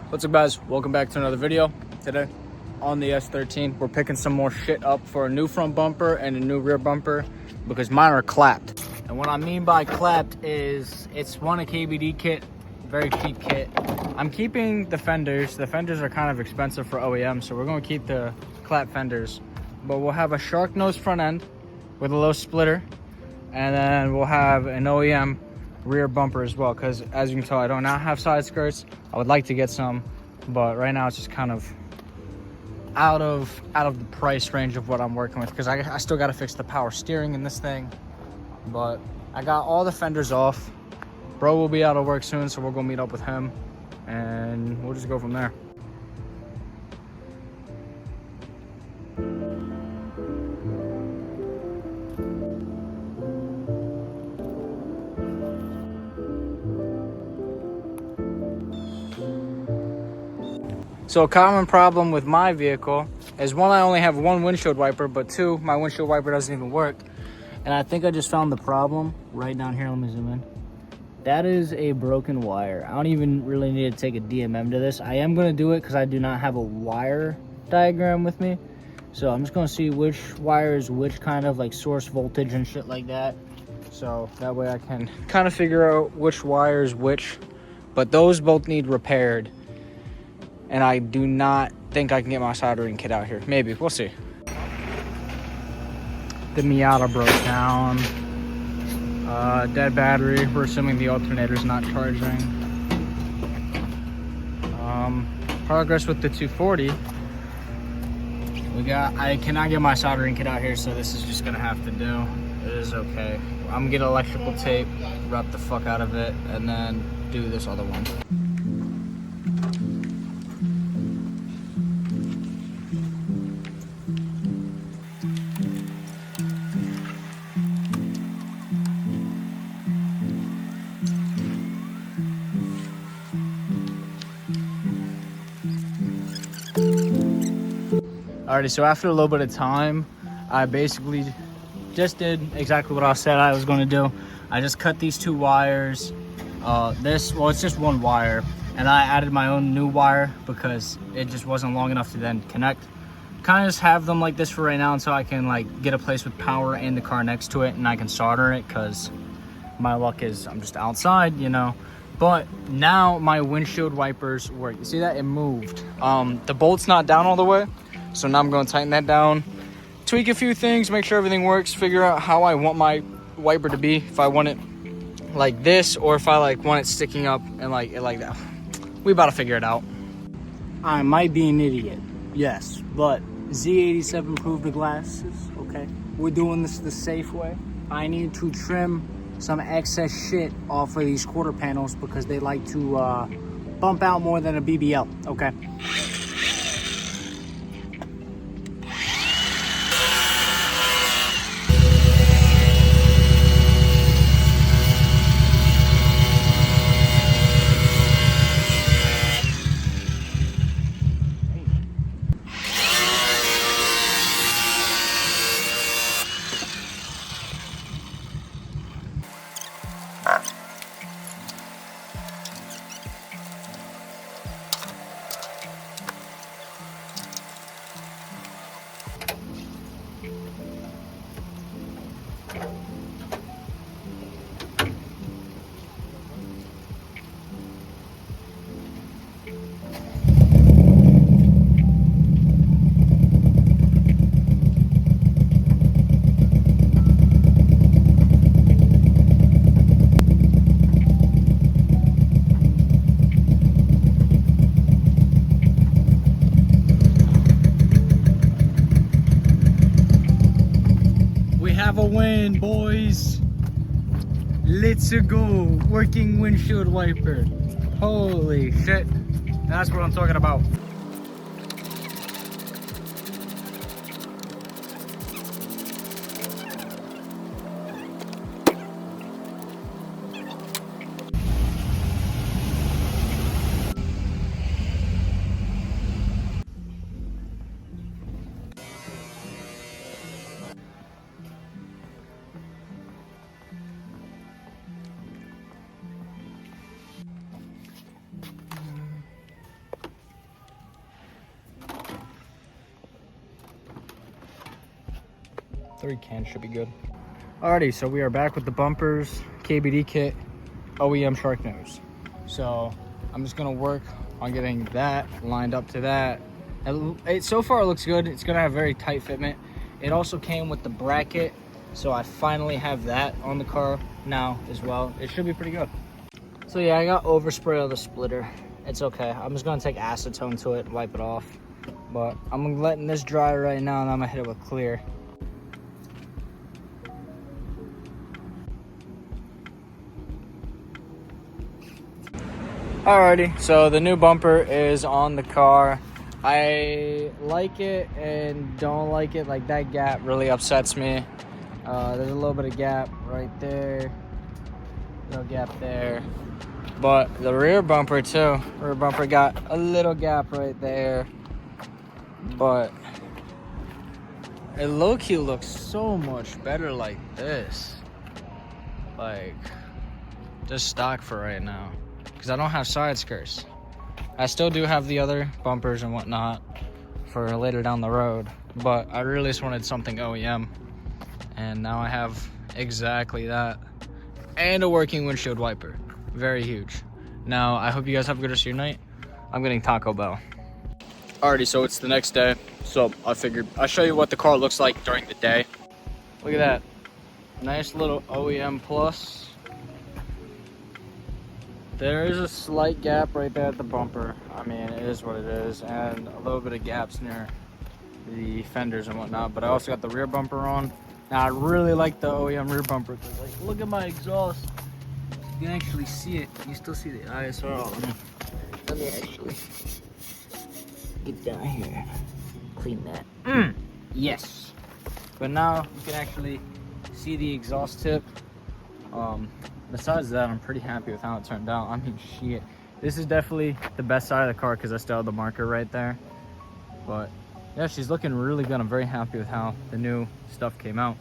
What's up, guys? Welcome back to another video. Today on the S13 we're picking some more shit up for a new front bumper and a new rear bumper because mine are clapped. And what I mean by clapped is it's a KBD kit, very cheap kit. I'm keeping the fenders. The fenders are kind of expensive for OEM, so we're going to keep the clap fenders, but we'll have a shark nose front end with a low splitter, and then we'll have an OEM rear bumper as well, because as you can tell, I do not have side skirts. I would like to get some, but right now it's just kind of out of the price range of what I'm working with, because I still got to fix the power steering in this thing. But I got all the fenders off. Bro will be out of work soon, so we'll go meet up with him and we'll just go from there. So a common problem with my vehicle is, one, I only have one windshield wiper, but two, my windshield wiper doesn't even work. And I think I just found the problem right down here. Let me zoom in. That is a broken wire. I don't even really need to take a DMM to this. I am going to do it because I do not have a wire diagram with me. So I'm just going to see which wire is which kind of like source voltage and shit like that. So that way I can kind of figure out which wire is which. But those both need repaired. And I do not think I can get my soldering kit out here. Maybe, we'll see. The Miata broke down. Dead battery. We're assuming the alternator's not charging. Progress with the 240. I cannot get my soldering kit out here, so this is just gonna have to do. It is okay. I'm gonna get electrical tape, wrap the fuck out of it, and then do this other one. Alrighty, so after a little bit of time, I basically just did exactly what I said I was going to do. I just cut these two wires. It's just one wire, and I added my own new wire because it just wasn't long enough to then connect. Kind of just have them like this for right now until I can like get a place with power and the car next to it, and I can solder it, because my luck is I'm just outside, you know. But now my windshield wipers work. You see that? It moved. The bolt's not down all the way. So now I'm going to tighten that down, tweak a few things, make sure everything works, figure out how I want my wiper to be. If I want it like this, or if I like want it sticking up and like it like that. We about to figure it out. I might be an idiot, yes, but Z87 proved the glasses, okay? We're doing this the safe way. I need to trim some excess shit off of these quarter panels because they like to bump out more than a BBL, okay? Have a win, boys. Let's go. Working windshield wiper. Holy shit. That's what I'm talking about. 3 cans should be good. Alrighty, so we are back with the bumpers, KBD kit, OEM shark nose. So I'm just gonna work on getting that lined up to that. So far it looks good. It's gonna have very tight fitment. It also came with the bracket, so I finally have that on the car now as well. It should be pretty good. So yeah, I got overspray on the splitter. It's okay. I'm just gonna take acetone to it and wipe it off. But I'm letting this dry right now, and I'm gonna hit it with clear. Alrighty, so the new bumper is on the car. I like it and don't like it. Like, that gap really upsets me. There's a little bit of gap right there. No gap there. But the rear bumper too. Rear bumper got a little gap right there. But it low-key looks so much better like this. Like, just stock for right now. Because I don't have side skirts. I still do have the other bumpers and whatnot for later down the road, but I really just wanted something OEM, and now I have exactly that, and a working windshield wiper. Very huge. Now, I hope you guys have a good rest of your night. I'm getting Taco Bell. Alrighty, so it's the next day, so I figured I'll show you what the car looks like during the day. Look at that. Nice little OEM Plus. There is a slight gap right there at the bumper. I mean, it is what it is, and a little bit of gaps near the fenders and whatnot, but I also got the rear bumper on. Now, I really like the OEM rear bumper, because, like, look at my exhaust. You can actually see it. You still see the ISR. Let me actually get down here. Clean that. Yes. But now you can actually see the exhaust tip. Besides that, I'm pretty happy with how it turned out. I mean, shit. This is definitely the best side of the car because I still have the marker right there. But yeah, she's looking really good. I'm very happy with how the new stuff came out.